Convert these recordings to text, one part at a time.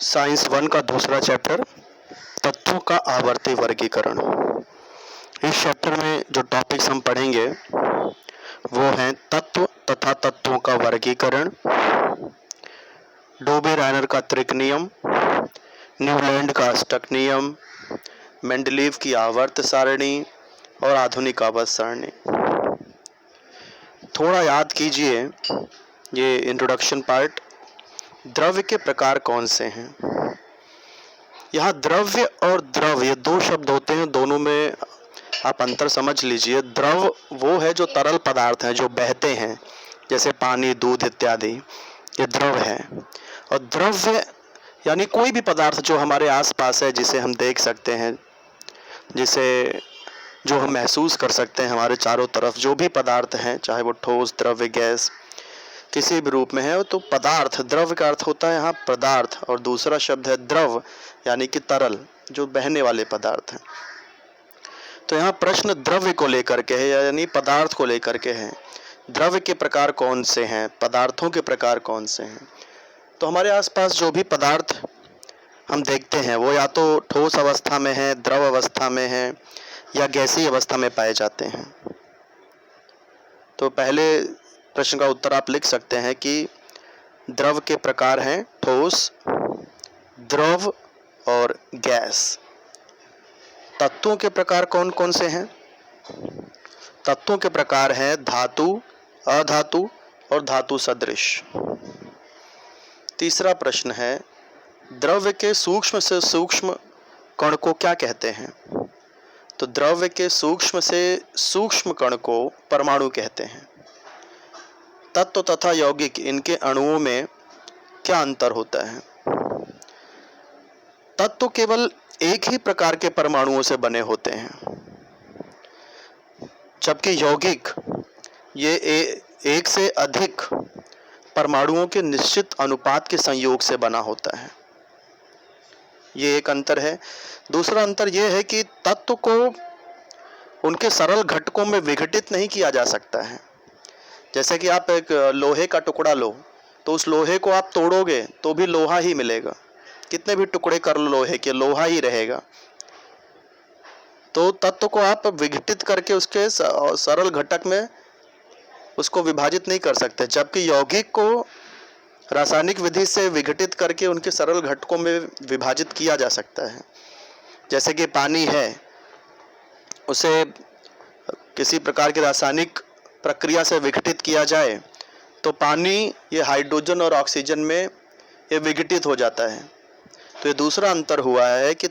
Science 1 का दूसरा chapter तत्वों का आवर्ती वर्गीकरण। इस चैप्टर में जो टॉपिक्स हम पढ़ेंगे वो हैं तत्व तथा तत्वों का वर्गीकरण, डोबे-रायनर का त्रिक नियम, न्यूलैंड का अष्टक नियम, मेंडलीव की आवर्त सारणी और आधुनिक आवर्त सारणी। थोड़ा याद कीजिए ये इंट्रोडक्शन पार्ट। द्रव्य के प्रकार कौन से हैं? यहाँ द्रव्य और द्रव ये दो शब्द होते हैं, दोनों में आप अंतर समझ लीजिए। द्रव वो है जो तरल पदार्थ हैं, जो बहते हैं, जैसे पानी, दूध इत्यादि, ये द्रव है। और द्रव्य यानी कोई भी पदार्थ जो हमारे आसपास है, जिसे हम देख सकते हैं, जो हम महसूस कर सकते हैं हमारे चारों तरफ, जो भी पदार्थ हैं, चाहे वो ठोस, द्रव्य, गैस, किसी भी रूप में है, तो पदार्थ। द्रव्य का अर्थ होता है यहाँ पदार्थ, और दूसरा शब्द है द्रव यानी कि तरल, जो बहने वाले पदार्थ हैं। तो यहाँ प्रश्न द्रव्य को लेकर के है, यानी पदार्थ को लेकर के है। द्रव्य के प्रकार कौन से हैं, पदार्थों के प्रकार कौन से हैं? तो हमारे आसपास जो भी पदार्थ हम देखते हैं वो या तो ठोस अवस्था में है, द्रव अवस्था में है, या गैसीय अवस्था में पाए जाते हैं। तो पहले प्रश्न का उत्तर आप लिख सकते हैं कि द्रव के प्रकार हैं ठोस, द्रव और गैस। तत्वों के प्रकार कौन कौन से हैं? तत्वों के प्रकार हैं धातु, अधातु और धातु सदृश। तीसरा प्रश्न है द्रव्य के सूक्ष्म से सूक्ष्म कण को क्या कहते हैं? तो द्रव्य के सूक्ष्म से सूक्ष्म कण को परमाणु कहते हैं। तत्व तथा यौगिक, इनके अणुओं में क्या अंतर होता है? तत्व केवल एक ही प्रकार के परमाणुओं से बने होते हैं, जबकि यौगिक ये एक से अधिक परमाणुओं के निश्चित अनुपात के संयोग से बना होता है। ये एक अंतर है। दूसरा अंतर यह है कि तत्व को उनके सरल घटकों में विघटित नहीं किया जा सकता है। जैसे कि आप एक लोहे का टुकड़ा लो, तो उस लोहे को आप तोड़ोगे तो भी लोहा ही मिलेगा, कितने भी टुकड़े कर लो लोहे के, लोहा ही रहेगा। तो तत्व को आप विघटित करके उसके सरल घटक में उसको विभाजित नहीं कर सकते, जबकि यौगिक को रासायनिक विधि से विघटित करके उनके सरल घटकों में विभाजित किया जा सकता है। जैसे कि पानी है, उसे किसी प्रकार की रासायनिक प्रक्रिया से विघटित किया जाए तो पानी ये हाइड्रोजन और ऑक्सीजन में ये विघटित हो जाता है। तो ये दूसरा अंतर हुआ है कि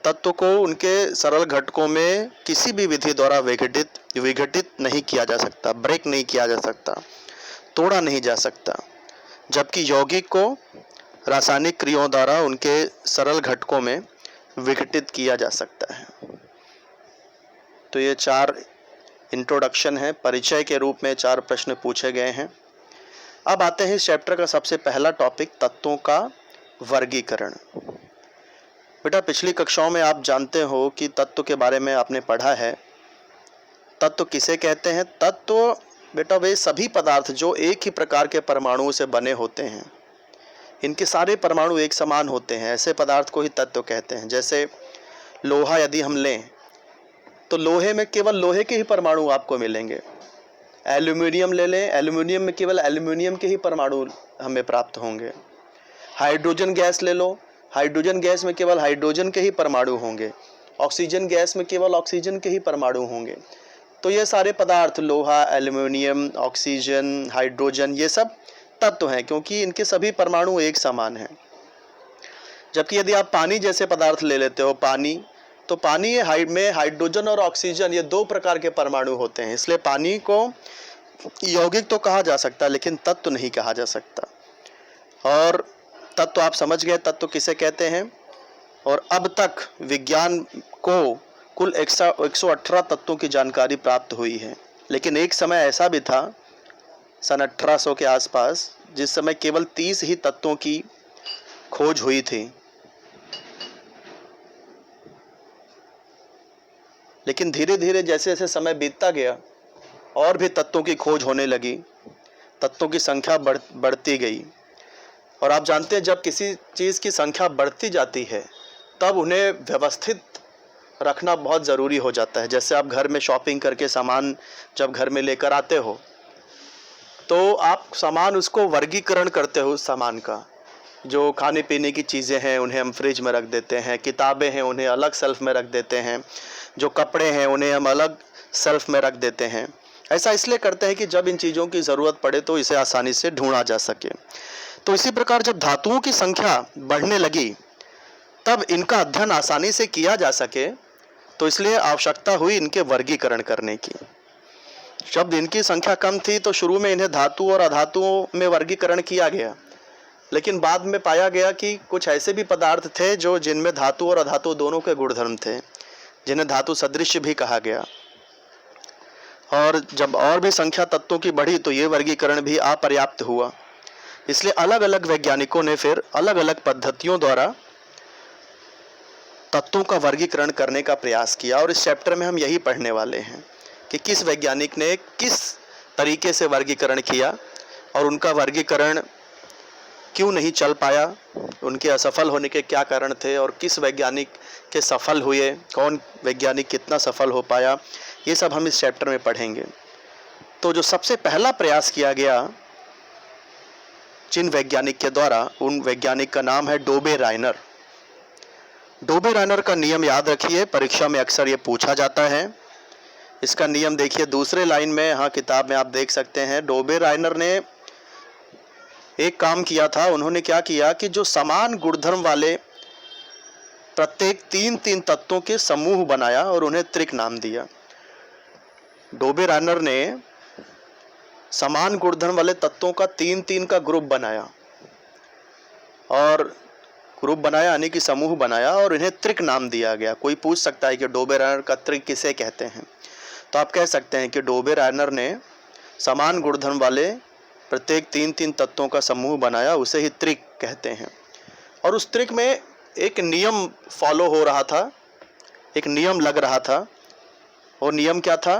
तत्व को उनके सरल घटकों में किसी भी विधि द्वारा विघटित नहीं किया जा सकता, ब्रेक नहीं किया जा सकता, तोड़ा नहीं जा सकता, जबकि यौगिक को रासायनिक क्रियाओं द्वारा उनके सरल घटकों में विघटित किया जा सकता है। तो ये 4 इंट्रोडक्शन है, परिचय के रूप में 4 प्रश्न पूछे गए हैं। अब आते हैं इस चैप्टर का सबसे पहला टॉपिक, तत्वों का वर्गीकरण। बेटा पिछली कक्षाओं में आप जानते हो कि तत्व के बारे में आपने पढ़ा है। तत्व किसे कहते हैं? तत्व बेटा वे सभी पदार्थ जो एक ही प्रकार के परमाणुओं से बने होते हैं, इनके सारे परमाणु एक समान होते हैं, ऐसे पदार्थ को ही तत्व कहते हैं। जैसे लोहा यदि हम लें तो लोहे में केवल लोहे के ही परमाणु आपको मिलेंगे। एल्यूमिनियम ले लें, एल्यूमिनियम में केवल एल्यूमिनियम के ही परमाणु हमें प्राप्त होंगे। हाइड्रोजन गैस ले लो, हाइड्रोजन गैस में केवल हाइड्रोजन के ही परमाणु होंगे। ऑक्सीजन गैस में केवल ऑक्सीजन के ही परमाणु होंगे। तो ये सारे पदार्थ लोहा, एल्यूमिनियम, ऑक्सीजन, हाइड्रोजन, ये सब तत्व हैं, क्योंकि इनके सभी परमाणु एक समान हैं। जबकि यदि आप पानी जैसे पदार्थ ले लेते हो, तो पानी में हाइड्रोजन और ऑक्सीजन ये 2 प्रकार के परमाणु होते हैं, इसलिए पानी को यौगिक तो कहा जा सकता है लेकिन तत्व नहीं कहा जा सकता। और तत्व आप समझ गए तत्व किसे कहते हैं। और अब तक विज्ञान को कुल 118 तत्वों की जानकारी प्राप्त हुई है, लेकिन एक समय ऐसा भी था सन 1800 के आसपास, जिस समय केवल 30 ही तत्वों की खोज हुई थी। लेकिन धीरे धीरे जैसे जैसे समय बीतता गया और भी तत्वों की खोज होने लगी, तत्वों की संख्या बढ़ती गई। और आप जानते हैं जब किसी चीज़ की संख्या बढ़ती जाती है तब उन्हें व्यवस्थित रखना बहुत ज़रूरी हो जाता है। जैसे आप घर में शॉपिंग करके सामान जब घर में लेकर आते हो तो आप सामान उसको वर्गीकरण करते हो उस सामान का। जो खाने पीने की चीज़ें हैं उन्हें हम फ्रिज में रख देते हैं, किताबें हैं उन्हें अलग शेल्फ में रख देते हैं, जो कपड़े हैं उन्हें हम अलग शेल्फ में रख देते हैं। ऐसा इसलिए करते हैं कि जब इन चीज़ों की ज़रूरत पड़े तो इसे आसानी से ढूंढा जा सके। तो इसी प्रकार जब धातुओं की संख्या बढ़ने लगी तब इनका अध्ययन आसानी से किया जा सके तो इसलिए आवश्यकता हुई इनके वर्गीकरण करने की। जब इनकी संख्या कम थी तो शुरू में इन्हें धातु और अधातुओं में वर्गीकरण किया गया, लेकिन बाद में पाया गया कि कुछ ऐसे भी पदार्थ थे जो जिनमें धातु और अधातु दोनों के गुणधर्म थे, जिन्हें धातु सदृश भी कहा गया। और जब और भी संख्या तत्वों की बढ़ी तो ये वर्गीकरण भी अपर्याप्त हुआ। इसलिए अलग अलग वैज्ञानिकों ने फिर अलग अलग पद्धतियों द्वारा तत्वों का वर्गीकरण करने का प्रयास किया। और इस चैप्टर में हम यही पढ़ने वाले हैं कि किस वैज्ञानिक ने किस तरीके से वर्गीकरण किया और उनका वर्गीकरण क्यों नहीं चल पाया, उनके असफल होने के क्या कारण थे और किस वैज्ञानिक के सफल हुए, कौन वैज्ञानिक कितना सफल हो पाया, ये सब हम इस चैप्टर में पढ़ेंगे। तो जो सबसे पहला प्रयास किया गया जिन वैज्ञानिक के द्वारा, उन वैज्ञानिक का नाम है डोबे रायनर। डोबे रायनर का नियम याद रखिए, परीक्षा में अक्सर ये पूछा जाता है। इसका नियम देखिए दूसरे लाइन में, यहाँ किताब में आप देख सकते हैं। डोबे रायनर ने एक काम किया था। उन्होंने क्या किया कि जो समान गुणधर्म वाले प्रत्येक 3-3 तत्वों के समूह बनाया और उन्हें त्रिक नाम दिया। डोबे रायनर ने समान गुणधर्म वाले तत्वों का 3-3 का ग्रुप बनाया और यानी कि समूह बनाया और इन्हें त्रिक नाम दिया गया। कोई पूछ सकता है कि डोबे रायनर का त्रिक किसे कहते हैं, तो आप कह सकते हैं कि डोबे रायनर ने समान गुणधर्म वाले प्रत्येक 3-3 तत्वों का समूह बनाया, उसे ही त्रिक कहते हैं। और उस त्रिक में एक नियम फॉलो हो रहा था, एक नियम लग रहा था। और नियम क्या था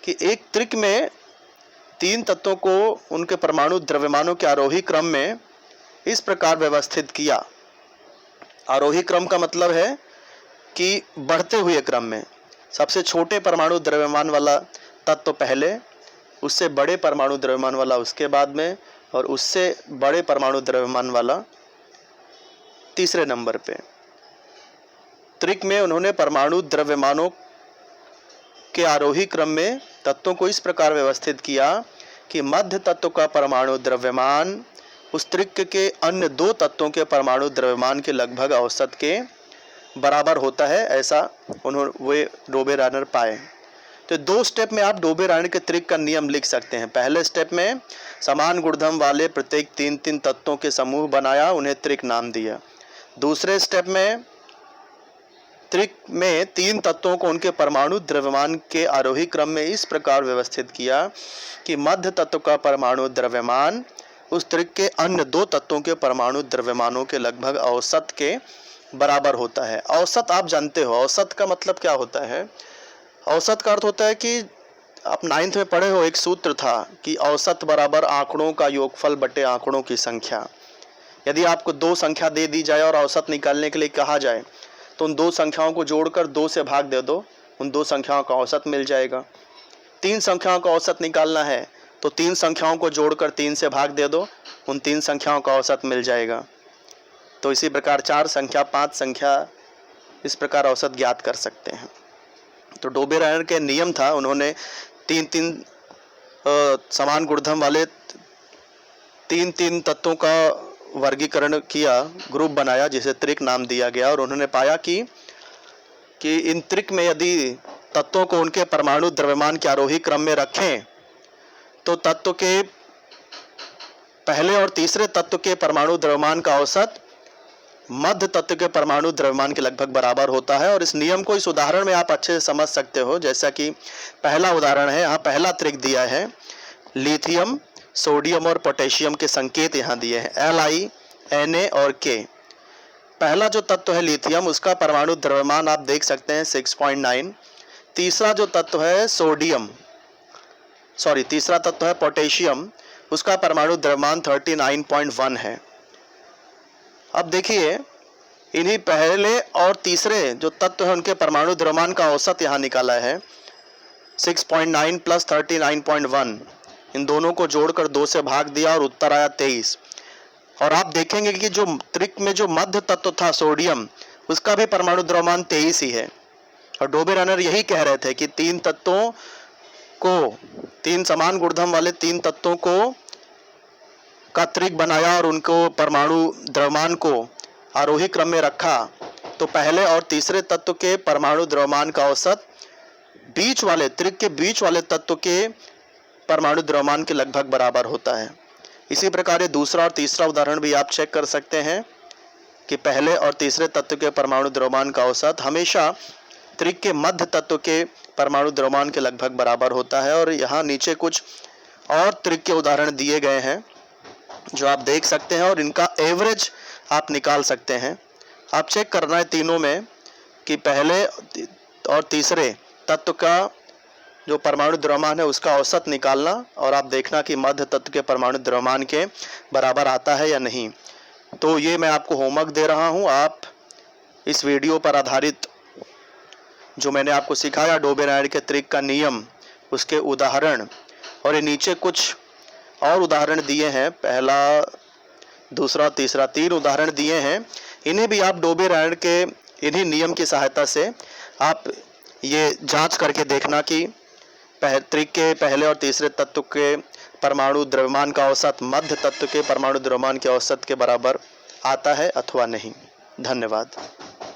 कि एक त्रिक में 3 तत्वों को उनके परमाणु द्रव्यमानों के आरोही क्रम में इस प्रकार व्यवस्थित किया। आरोही क्रम का मतलब है कि बढ़ते हुए क्रम में सबसे छोटे परमाणु द्रव्यमान वाला तत्व पहले, उससे बड़े परमाणु द्रव्यमान वाला उसके बाद में, और उससे बड़े परमाणु द्रव्यमान वाला तीसरे नंबर पे। त्रिक में उन्होंने परमाणु द्रव्यमानों के आरोही क्रम में तत्वों को इस प्रकार व्यवस्थित किया कि मध्य तत्व का परमाणु द्रव्यमान उस त्रिक के अन्य 2 तत्वों के परमाणु द्रव्यमान के लगभग औसत के बराबर होता है। ऐसा वे डोबे रायनर पाए। तो 2 स्टेप में आप डोबे रायनर के त्रिक का नियम लिख सकते हैं। पहले स्टेप में समान गुणधर्म वाले प्रत्येक 3-3 तत्वों के समूह बनाया, उन्हें त्रिक नाम दिया। दूसरे स्टेप में त्रिक में 3 तत्वों को उनके परमाणु द्रव्यमान के आरोही क्रम में इस प्रकार व्यवस्थित किया कि मध्य तत्व का परमाणु द्रव्यमान उस त्रिक के अन्य 2 तत्वों के परमाणु द्रव्यमानों के लगभग औसत के बराबर होता है। औसत आप जानते हो, औसत का मतलब क्या होता है? औसत का अर्थ होता है कि आप 9th में पढ़े हो, एक सूत्र था कि औसत बराबर आंकड़ों का योगफल बटे आंकड़ों की संख्या। यदि आपको 2 संख्या दे दी जाए और औसत निकालने के लिए कहा जाए तो उन 2 संख्याओं को जोड़कर 2 से भाग दे दो, उन 2 संख्याओं का औसत मिल जाएगा। 3 संख्याओं का औसत निकालना है तो 3 संख्याओं को जोड़कर 3 से भाग दे दो, उन 3 संख्याओं का औसत मिल जाएगा। तो इसी प्रकार 4 संख्या, 5 संख्या, इस प्रकार औसत ज्ञात कर सकते हैं। तो डोबे रायनर के नियम था, उन्होंने 3-3 समान गुणधर्म वाले 3-3 तत्वों का वर्गीकरण किया, ग्रुप बनाया, जिसे त्रिक नाम दिया गया। और उन्होंने पाया कि इन त्रिक में यदि तत्वों को उनके परमाणु द्रव्यमान के आरोही क्रम में रखें तो तत्व के पहले और तीसरे तत्व के परमाणु द्रव्यमान का औसत मध्य तत्व के परमाणु द्रव्यमान के लगभग बराबर होता है। और इस नियम को इस उदाहरण में आप अच्छे से समझ सकते हो। जैसा कि पहला उदाहरण है, यहाँ पहला त्रिक दिया है, लिथियम, सोडियम और पोटेशियम के संकेत यहाँ दिए हैं, Li, Na और K। पहला जो तत्व है लिथियम, उसका परमाणु द्रव्यमान आप देख सकते हैं 6.9। तीसरा जो तत्व है तीसरा तत्व है पोटेशियम, उसका परमाणु द्रव्यमान 39.1 है। अब देखिए, इन्हीं पहले और तीसरे जो तत्व हैं उनके परमाणु द्रव्यमान का औसत यहाँ निकाला है 6.9 प्लस 39.1, इन दोनों को जोड़कर 2 से भाग दिया और उत्तर आया 23। और आप देखेंगे कि जो त्रिक में जो मध्य तत्व था सोडियम, उसका भी परमाणु द्रव्यमान 23 ही है। और डोबेरेनर यही कह रहे थे कि तीन तत्वों को, तीन समान गुणधर्म वाले तीन तत्वों को का त्रिक बनाया और उनको परमाणु द्रव्यमान को आरोही क्रम में रखा, तो पहले और तीसरे तत्व के परमाणु द्रव्यमान का औसत बीच वाले त्रिक के बीच वाले तत्व के परमाणु द्रव्यमान के लगभग बराबर होता है। इसी प्रकार ये दूसरा और तीसरा उदाहरण भी आप चेक कर सकते हैं कि पहले और तीसरे तत्व के परमाणु द्रव्यमान का औसत हमेशा त्रिक के मध्य तत्व के परमाणु द्रव्यमान के लगभग बराबर होता है। और यहाँ नीचे कुछ और त्रिक के उदाहरण दिए गए हैं जो आप देख सकते हैं और इनका एवरेज आप निकाल सकते हैं। आप चेक करना है तीनों में कि पहले और तीसरे तत्व का जो परमाणु द्रव्यमान है उसका औसत निकालना, और आप देखना कि मध्य तत्व के परमाणु द्रव्यमान के बराबर आता है या नहीं। तो ये मैं आपको होमवर्क दे रहा हूँ। आप इस वीडियो पर आधारित जो मैंने आपको सिखाया डोबेरेनर के त्रिक का नियम, उसके उदाहरण, और ये नीचे कुछ और उदाहरण दिए हैं, पहला, दूसरा, तीसरा, 3 उदाहरण दिए हैं। इन्हें भी आप डोबेरेनर के इन्हीं नियम की सहायता से आप ये जांच करके देखना कि त्रिक के पहले और तीसरे तत्व के परमाणु द्रव्यमान का औसत मध्य तत्व के परमाणु द्रव्यमान के औसत के बराबर आता है अथवा नहीं। धन्यवाद।